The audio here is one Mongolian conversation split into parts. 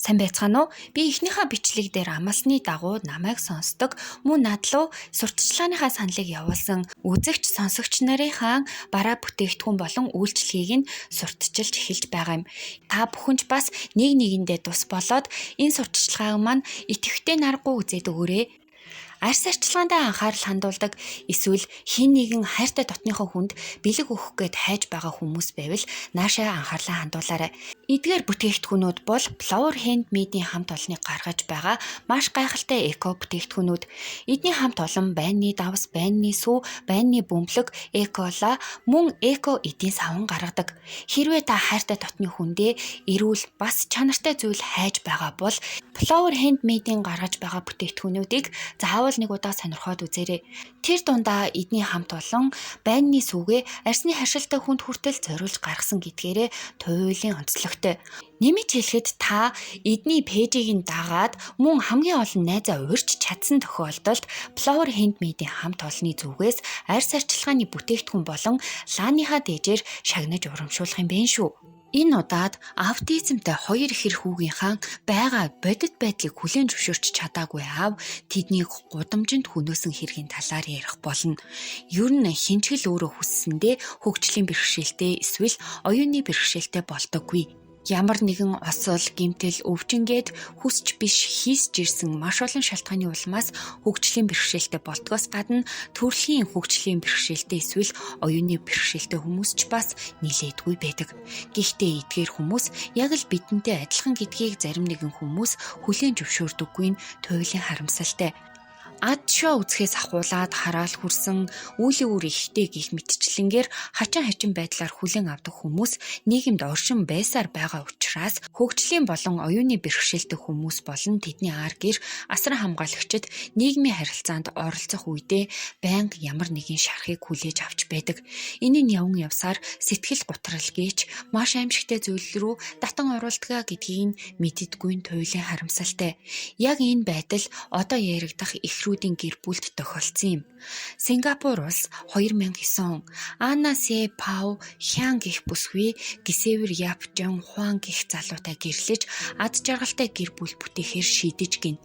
Сайн байцгаана уу? Би эхнийхээ бичлэг дээр амласны дагуу намайг сонсдог мөн надлуу сурталчилгааныхаа саналыг явуулсан үзэгч сонсогч нарынхаа бараа бүтээгдэхүүн болон үйлчлэгийг нь сурталчилж эхэлж байгаа юм. Та бүхэн ч бас нэг нэгэндээ тус болоод энэ сурталчилгааг маань идэвхтэй наргагүй үзээд өгөөрэй. Арьс арчилгаандаа анхаарал хандуулдаг эсвэл хин нэгэн хайртай дотныхоо хүнд бэлэг өгөх гээд хайж байгаа хүмүүс байвал наашаа анхаарлаа хандуулаарай. Эдгээр бүтээгдэхүүнүүд бол Flower Handmade-ийн хамт олоныг гаргаж байгаа маш гайхалтай эко бүтээгдэхүүнүүд. Эдний хамт олон байрны давс, байрны сүү, байрны бөмбөлөг, экола мөн эко эдийн савн гаргадаг. Хэрвээ та хайртай дотны хүндээ эрүүл бас чанартай зүйл хайж байгаа бол Flower Handmade-ийн гаргаж байгаа бүтээгдэхүүнүүдийг заавал нэг удаа сонирхоод үзээрэй. Тэр дундаа эдний хамт олон байрны сүүгээ арьсны харшилтай хүнд хүртэл зориулж гаргасан гэдгээрээ туйлын онцлогтой. Нэмж хэлэхэд та эдний пэйжийг нь дагаад мөн хамгийн олон найзаа урьж чадсан тохиолдолд Flower Handmade-ийн хамт олонны зүгээс арьс арчилгааны бүтээгдэхүүн болон лааныхаа дээжээр шагнаж урамшуулах юм бэ шүү. Энэ удаад аутизмтай хоёр ихэр хүүгийнхаа байгаа бодит байдлыг хүлээн зөвшөөрч чадаагүй аав тэднийг гудамжинд хөнөөсөн хэргийн талаар ярих болно. Ер нь хинчгэл өөрөө хүссэндээ хөгжлийн бэрхшээлтэй эсвэл оюуны бэрхшээлтэй болдоггүй. Ямар нэгэн осол, гэмтэл, өвчингээд хүсч биш хийсж ирсэн маш олон шалтгааны улмаас хөгжлийн бэрхшээлтэй болдгоос гадна төрөлхийн хөгжлийн бэрхшээлтэй эсвэл оюуны бэрхшээлтэй хүмүүс ч бас нилээдгүй байдаг. Гэхдээ эдгээр хүмүүс яг л бидэнтэй адилхан гэдгийг зарим нэгэн хүмүүс хүлээн зөвшөөрдөггүй нь туйлын харамсалтай. Ад шоу үзэхээс ахуулаад хараал хүрсэн үүлийн үр ихтэй гих мэтчлэнгээр хачин байдлаар хүлээн авдаг хүмүүс нийгэмд оршин байсаар байгаа учраас хөгжлийн болон оюуны бэрхшээлтэй хүмүүс болон тэдний ар гэр асар хамгаалагчид нийгмийн харилцаанд оролцох үедээ байнга ямар нэгэн шархыг хүлээж авч байдаг. Энэ нь явн явсаар сэтгэл готрал гээч маш аимшигтай зүйл рүү татан оруулдаг гэдгийг нь мэддэггүй туйлын харамсалтай. Яг энэ байдал одоо яригдах эхрүүдийн гэр бүлд тохиолдсон юм. Сингапур улс 2009 он Анна Се Пау Хян гих бүсгүй Гисэвэр Япжан Хуан гих залуутай гэрлэж ад жаргалтай гэр бүл бүтээхээр шийдэж гин.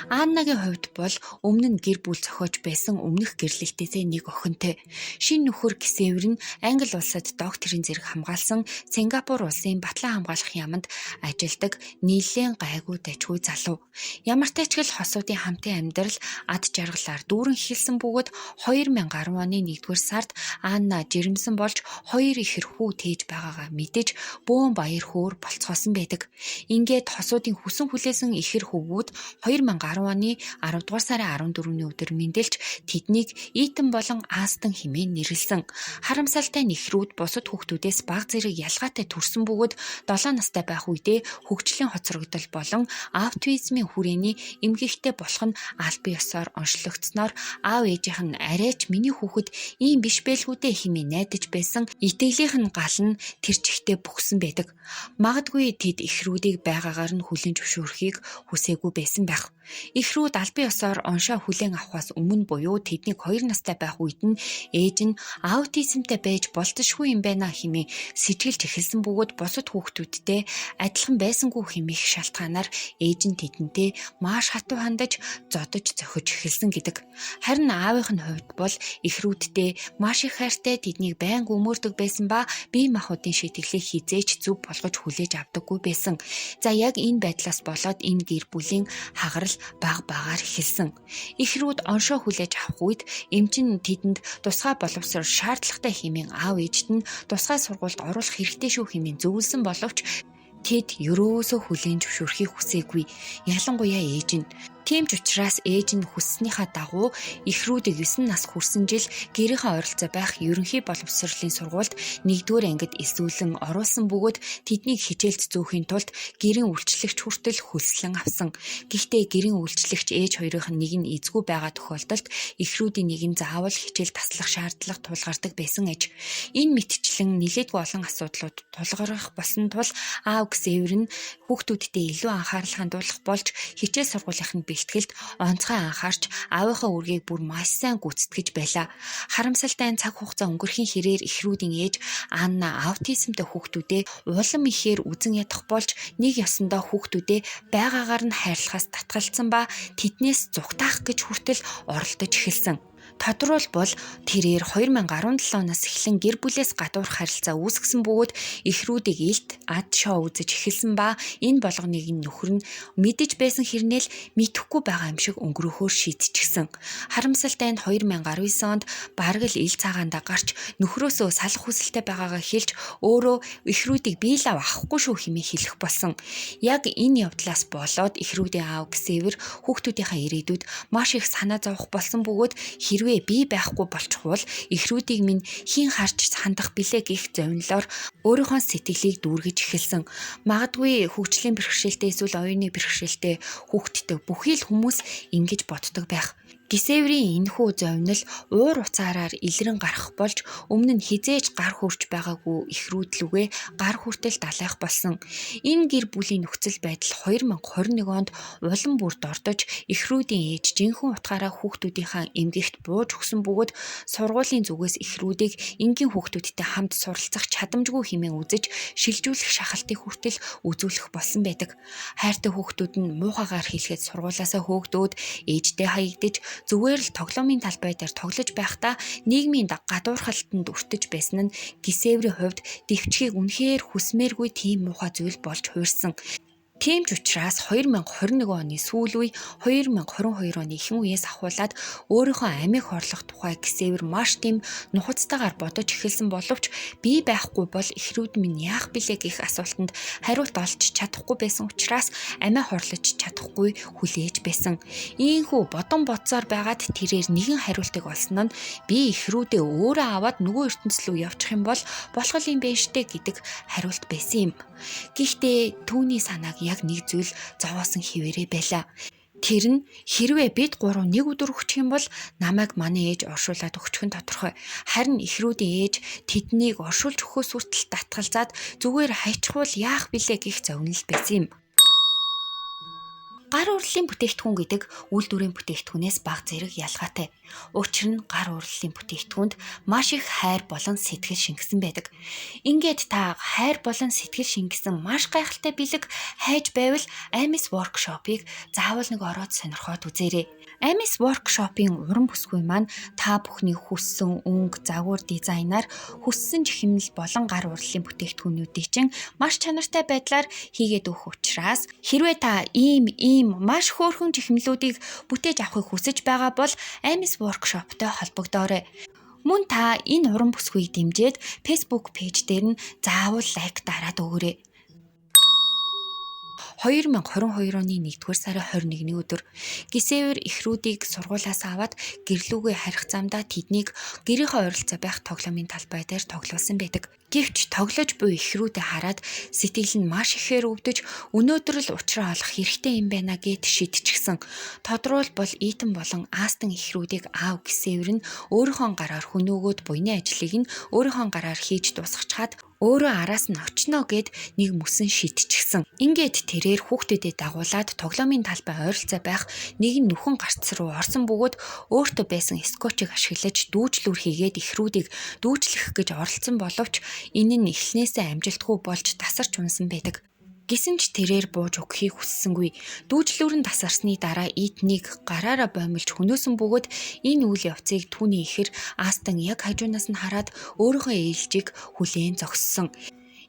Аннагийн хувьд бол өмнө нь гэр бүл зохиож байсан өмнөх гэрлэлтээсээ нэг охинтой. Шинэ нөхөр Гисэвэр нь Англи улсад докторийн зэрэг хамгаалсан Сингапур улсын батлан хамгаалах яамд ажилладаг нийлэн гайгүй дажгүй залуу. Ямар ч ажил хосуудын хамтын амьдрал ад жаргалаар дүүрэн эхэлсэн бөгөөд 2010 оны 1-р сард Анна жирэмсэн болж 2 ихэр хүү тээж байгаагаа мэдэж бөөн баяр хөөр болцгоосон байдаг. Ингээд хосуудын хүсэн хүлээсэн ихэр хөвгүүд 2010 оны 10-р сарын 14-ний өдөр мэндэлж тэднийг Итан болон Астон хэмээн нэрлсэн. Харамсалтай нь ихрүүд бусад хүүхдүүдээс бага зэрэг ялгаатай төрсөн бөгөөд 7 настай байх үедээ хөгжлийн хоцрогдол болон аутизмын хүрээний эмгэгтэй болох нь аль бие ёсоор онцлогдсноор аав ээжийнх нь арайч миний хүүхэд ийм биш байлгүйдээ хэмээн найдаж байсан итгэлийнх нь гал нь тэр чихтэй бүхсэн байдаг. Магадгүй тэд ихрүүдийг байгаагаар нь хүлээн зөвшөөрөхийг хүсээгүй байсан байх. Ихрүүд аль бие ёсоор оншоо хүлээн авахаас өмнө буюу тэднийг 2 настай байх үед нь ээж нь аутизмтай байж болтошгүй юм байна хэмээн сэтгэлж эхэлсэн бөгөөд бусад хүүхдүүдтэй адилхан байсангүй хэмээх шалтгаанаар ээж нь тэдэнтэй маш хатуу хандаж зодож зохиж эхэлсэн гэдэг. Харин аавынх нь хувьд бол ихрүүдтэй маш их хайртай тэднийг байнга өмөрдөг байсан ба бие махбодын шийтгэлийг хизээч зөв болгож хүлээж авдаггүй байсан. За яг энэ байдлаас болоод энэ гэр бүлийн хагарал баг багаар эхэлсэн. Ихрүүд оншоо хүлээж авах үед эмчин тэдэнд тусгай боловсрол шаардлагатай хэмээн аав ээжд нь тусгай сургуульд оруулах хэрэгтэй шүү хэмээн зөвлөсөн боловч тэд ерөөсөө хүлээн зөвшөөрөхийг хүсээгүй. Ялангуяа ээж нь. Тийм ч учраас ээж нь хүсснийхаа дагуу ихрүүдийг 9 нас хүрсэн жил гэрийнхээ ойролцоо байх ерөнхий боловсролын сургуульд 1-р ангид эсвүүлэн оруулсан бөгөөд тэднийг хичээлд зөөхийн тулд гэрийн үйлчлэгч хүртэл хөлслөн авсан. Гэхдээ гэрийн үйлчлэгч ээж хоёрын нэг нь эзгүй байгаа тохиолдолд ихрүүдийн нэг нь заавал хичээл таслах шаардлага тулгардаг байсан аж. Энэ мэтчлэн нэлээдгүй олон асуудлууд тулгарах болсон тул аав Гисэвэр нь хүүхдүүдтэй илүү анхаарал хандуулах болж хичээл сургуулийнх нь бэлтгэлд онцгой анхаарч аавынхаа үргийг бүр маш сайн гүйцэтгэж байлаа. Харамсалтай нь цаг хугацаа өнгөрөхийн хэрээр эхрүүдийн ээж Анна аутизмтай хүүхдүүдээ улам ихээр үзен ядах болж нэг ёсондоо хүүхдүүдээ байгаагаар нь хайрлахаас татгалцсан ба тэднээс зүгтаах гэж хүртэл оролдож эхэлсэн. Тодорхойлбол тэрээр 2017 оноос эхлэн гэр бүлээс гадуурх харилцаа үүсгэсэн бөгөөд эхрүүдийг илт ад шоу үзэж эхэлсэн ба энэ болгоныг нөхөр нь мэдэж байсан хэрнээл мэдэхгүй байгаа юм шиг өнгөрөхөөр шийдчихсэн. Харамсалтай нь 2019 онд бараг л ил цагаандаа гарч нөхрөөсөө салах хүсэлтэй байгаагаа хэлж өөрөө эхрүүдийг бие лав авахгүй шүү хэмээн хэлэх болсон. Яг энэ явдлаас болоод эхрүүдийн аав Ксевер хүүхдүүдийнхээ ирээдүйд маш их санаа зовох болсон бөгөөд хэрвээ би байхгүй болчихвол эхрүүдийг минь хийн харж хандах билээ гэх зовнилоор өөрийнхөө сэтгэлийг дүүргэж эхэлсэн. Магадгүй хөгжлийн бэрхшээлтэй эсвэл оюуны бэрхшээлтэй хүүхдтэй бүхий л хүмүүс ингэж боддог байх. Ксеверийн энэхүү зовнил уур уцаараар илрэн гарах болж өмнө нь хизээж гар хүрч байгаагүй эхрүүдлүгээ гар хүртэл далайх болсон. Энэ гэр бүлийн нөхцөл байдал 2021 онд улам бүр дордож эхрүүдийн ээж жинхэнэ утгаараа хүүхдүүдийнхээ эмгэгт бууж өгсөн бөгөөд сургуулийн зүгээс эхрүүдийг энгийн хүүхдүүдтэй хамт суралцах чадамжгүй хэмээн үзэж шилжүүлэх шахалтыг хүртэл үзүүлэх болсон байдаг. Хайртай хүүхдүүд нь муухайгаар хэлэхэд сургуулаасаа хөөгдөөд ээжтэй хаягдж зүгээр л тоглоомын талбай дээр тоглож байхдаа нийгмийн гадуурхалтанд өртөж байсан нь Ксеверийн хувьд дэвчхийг үнэхээр хүсмээргүй тийм муухай зүйл болж хуурсан. Тийм ч учраас 2021 оны сүүл үе 2022 оны ихэнх үеэс ахуулаад өөрийнхөө амийг хорлох тухай Ксевер маш тийм нухацтайгаар бодож эхэлсэн боловч би байхгүй бол эхрүүд минь яах билээ гэх асуултанд хариулт олж чадахгүй байсан учраас амиа хорлож чадахгүй хүлээж байсан. Ийхүү бодон бодсоор байгаад тэрээр нэгэн хариултыг олсон нь би эхрүүдээ өөрөө аваад нөгөө ертөнцийн рүү явчих юм бол болох юм бэ штэ гэдэг хариулт байсан юм. Гэхдээ түүний санааг яг нэг зүйл зовоосон хിവэрэ байлаа. Тэр нь хэрвээ бид гурав нэг өдөр өгчих юм бол намайг манай ээж оршуулад өгчих нь тодорхой. Харин эхрүүдийн ээж тэднийг оршуулж өгөхөөс хүртэл татгалзаад зүгээр хайчихвал яах билээ гэх зовнил байсан юм. Гар урлалын бүтээгдэхүүн гэдэг үйлдвэрийн бүтээгдэхүүнээс бага зэрэг ялгаатай. Учир нь гар урлалын бүтээгдэхүүнд маш их хайр болон сэтгэл шингэсэн байдаг. Ингээд та хайр болон сэтгэл шингэсэн маш гайхалтай бэлэг хайж байвал Amis workshop-ыг заавал нэг ороод сонирхоод үзээрэй. Amis workshop-ын уран бүсгүй маань та бүхний хүссэн өнгө, загвар дизайнаар хүссэн чихэмэл болон гар урлалын бүтээгдэхүүнүүдийг чинь маш чанартай байдлаар хийгээд өгөх учраас хэрвээ та ийм маш хөөрхөн чихэмлүүдийг бүтээж авахыг хүсэж байгаа бол Amis workshop-той холбогдоорой. Мөн та энэ уран бүсгүйг дэмжиж Facebook пэйж дээр нь заавал лайк дараад өгөөрэй. 2022 оны 1-р сарын 21-ний өдөр Ксевер эхрүүдийг сургуулиас аваад гэрлүүгээ харих замдаа тэднийг гэрийнхээ ойролцоо байх тоглоомын талбай дээр тоглуулсан байдаг. Гэвч тоглож буй эхрүүдээ хараад сэтгэл нь маш ихээр өвдөж өнөөдөр л уучраа олох хэрэгтэй юм байна гэд шийдчихсэн. Тодорхойлбол Итан болон Астон эхрүүдийг аав Ксевер нь өөрийнхөө гараар хөнөөгөөд буйны ажлыг нь өөрийнхөө гараар хийж дуусгачаад өөрөө араас нь очно гэд нэг мөсөн шийдчихсэн. Ингээд тэрээр хүүхдүүдэд дагуулад тоглоомын талбай ойролцоо байх нэгэн нүхэн гарц руу орсон бөгөөд өөртөө байсан скотчийг ашиглаж дүүжлүр хийгээд эхрүүдийг дүүжлэх гэж оролцсон боловч энэ нь эхлнээсээ амжилтгүй болж тасарч унсан байдаг. Гэсэн ч тэрээр бууж өгөхийг хүссэнгүй. Дүүжлүүрэн тасарсны дараа Итнийг гараараа боомлж хөнөөсөн бөгөөд энэ үйл явцыг түүний ихэр Астон яг хажуунаас нь хараад өөрийнхөө ээлжийг хүлээн зогссон.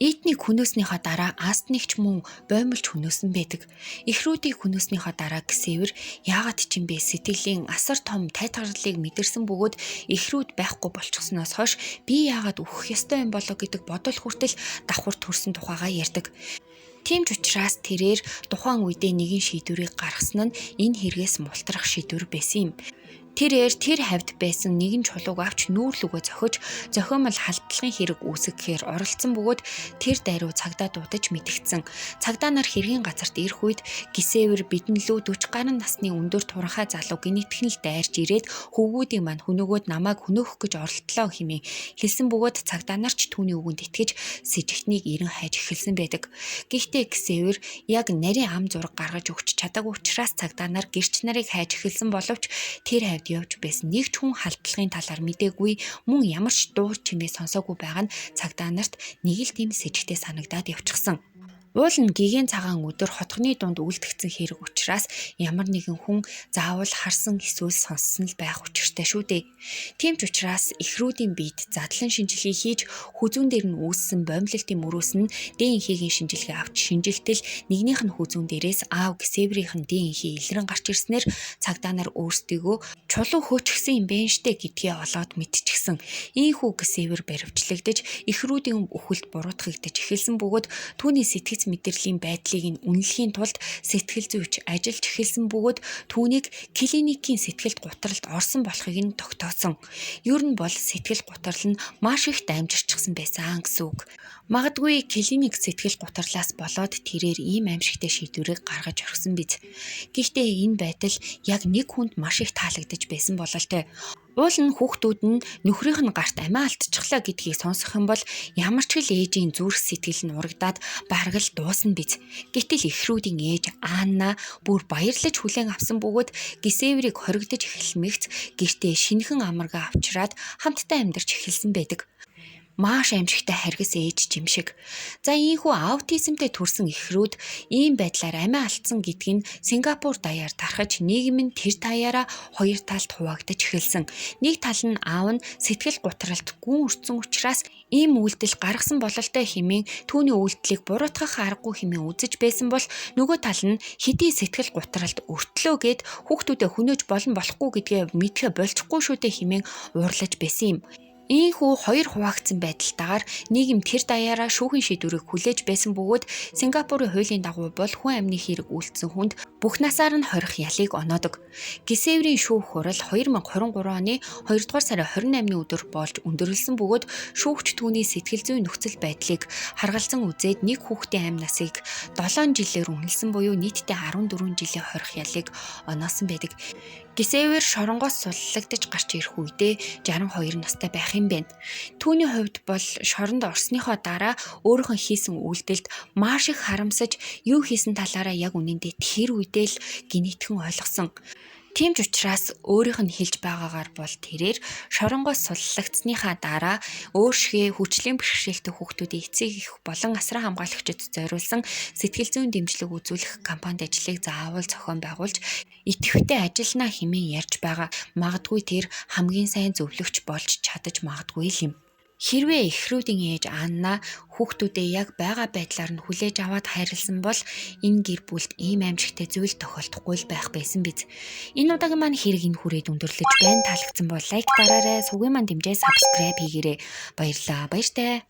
Итнийг хөнөөснийхөө дараа Астныг ч мөн боомлж хөнөөсөн байдаг. Эхрүүдийг хөнөөснийхөө дараа Ксевер яагаад ч юм бэ сэтгэлийн асар том тайтгарлыг мэдэрсэн бөгөөд эхрүүд байхгүй болчихсноос хойш би яагаад өөхөх ёстой юм болоо гэдэг бодол хүртэл давхар төрсөн тухайгаа ярьдаг. Тийм ч учраас тэрээр тухайн үедээ нэгэн шийдвэрийг гаргасан нь энэ хэрэгээс мултрах шийдвэр байсан юм. Тэрээр тэр хавьд байсан нэгэн чулууг авч нүүрлүгөө зохиомол халдлагын хэрэг үүсгэхээр оролцсон бөгөөд тэр даруй цагдаа дуудаж мэдгдсэн. Цагдаа нар хэргийн газарт ирэх үед Гисевер бидэн лүү 40 гаруй насны өндөр туранхай залуу гинэтгэн л дайрж ирээд хөвгүүдийн маань хөнөөгөөд намайг хөнөөх гэж оролдлоо хэмээн хэлсэн бөгөөд цагдаа нар ч түүний үгэнд итгэж сэжигтнийг ирэн хайж эхэлсэн байдаг. Гэхдээ Гисевер яг нарийн ам зураг гаргаж өгч чадаагүй учраас цагдаа нар гэрч нарыг хайж эхэлсэн боловч тэр хавьд явж байсан нэг ч хүн халдлагын талаар мэдээгүй, мөн ямар ч дуу чимээ сонсоогүй байгаа нь цагдаа нарт нэг л тийм сэжигтэй санагдаад явчихсан. Уул нь гигийн цагаан өдөр хотгоны дунд үлдгэсэн хэрэг учраас ямар нэгэн хүн заавал харсан эсвэл сонссон л байх учиртай шүү дээ. Тийм ч учраас эхрүүдийн биед задлан шинжилгээ хийж хүзүүн дээр нь үүссэн боомлолтын мөрөөс нь ДНХ-ийн шинжилгээ авч шинжилтэл нэгнийх нь хүзүүн дээрээс аав Гисеверийн ДНХ илрэн гарч ирснээр цагдаа нар өөрсдийгөө чулуу хөөчихсөн юм бэ штэ гэдгээ олоод мэдчихсэн. Ийхүү Гисевер баривчлагдаж эхрүүдийн өхөлд буруутгагдаж эхэлсэн бөгөөд түүний сэтгэц мэдрэлийн байдлыг нь үнэлэхийн тулд сэтгэл зүйч ажиллаж эхэлсэн бөгөөд түүнийг клиникийн сэтгэлд гутралд орсон болохыг нь тогтоосон. Ер нь бол сэтгэл гутрал нь маш их дамжирчсан байсан гэсэн үг. Магадгүй клиник сэтгэл гутралаас болоод тэрээр ийм аимшигтай шийдвэрийг гаргаж орхисон биз. Гэхдээ энэ байдал яг нэг хүнд маш их таалагдж байсан бололтой. Уул нь хүүхдүүд нь нөхрийнх нь гарт амиа алдчихлаа гэдгийг сонсох юм бол ямар ч л ээжийн зүрх сэтгэл нь урагдаад бараг л дуусна биз. Гэтэл эхрүүдийн ээж Анна бүр баярлаж хүлээн авсан бөгөөд Гисеверийг хоригдож эхэлмэгц гэртээ шинэхэн амаргаа авчираад хамтдаа амьдарч эхэлсэн байдаг. Маш аимшигтай харгас ээж жимшиг. За ийхүү аутизмтэй төрсэн эхрүүд ийм байдлаар амиа алдсан гэдг нь Сингапур даяар тархаж нийгэм нь тэр даяараа хоёр талд хуваагдаж эхэлсэн. Нэг тал нь аав нь сэтгэл гутралд гүн өртсөн учраас ийм үйлдэл гаргасан бололтой хэмээн түүний үйлдэлийг буруутгах аргагүй хэмээн үзэж байсан бол нөгөө тал нь хэдий сэтгэл гутралд өртлөө гэд хүүхдүүдэд хөнөөж болон болохгүй гэдгээ мэдхэ болчихгүй шүү дээ хэмээн уурлаж байсан юм. Ийхүү хоёр хуваагдсан байдалтайгаар нийгэм тэр даяараа шүүхийн шийдвэрийг хүлээж байсан бөгөөд Сингапурын хуулийн дагуу бол хүн амны хэрэг үйлдсэн хүнд бүх насаар нь хорих ялыг оноодог. Гисеверийн шүүх хурал 2023 оны 2 дугаар сарын 28-ны өдөр болж өндөрлсөн бөгөөд шүүгч түүний сэтгэл зүйн нөхцөл байдлыг харгалзан үзээд нэг хүүхдийн амь насыг 7 жилээр үнэлсэн буюу нийтдээ 14 жилийн хорих ялыг оноосон байдаг. Гисевер шоронгоос суллагдаж гарч ирэх үедээ 62 настай байх юм байна. Түүний хувьд бол шоронд орсныхоо дараа өөрийнхөө хийсэн үйлдэлд маш их харамсаж юу хийсэн талаараа яг үнэндээ тэр үедээ л гинэтхэн ойлгосон. Тийм ч учраас өөрийнх нь хэлж байгаагаар бол тэрээр шоронгоос суллагдсныхаа дараа өөршгөө хүчлийн бэрхшээлтэй хүүхдүүдийн эцэг эх болон асран хамгаалагчид зориулсан сэтгэл зүйн дэмжлэг үзүүлэх кампанид ажлыг заавал зохион байгуулж идэвхтэй ажиллана хэмээн ярьж байгаа. Магадгүй тэр хамгийн сайн зөвлөгч болж чадаж магадгүй юм. Хэрвээ эхрүүдийн ээж Анна хүүхдүүдээ яг байгаа байдлаар нь хүлээж аваад хайрлсан бол энэ гэр бүлд ийм аимшигтай зүйл тохиолдохгүй л байх байсан биз. Энэ удаагийн маань хэрэг энэ хүрээд өндөрлөж байна. Таалагдсан бол лайк дараарай, сувгийн маань дэмжээ subscribe хийгээрэй. Баярлалаа. Баяртай.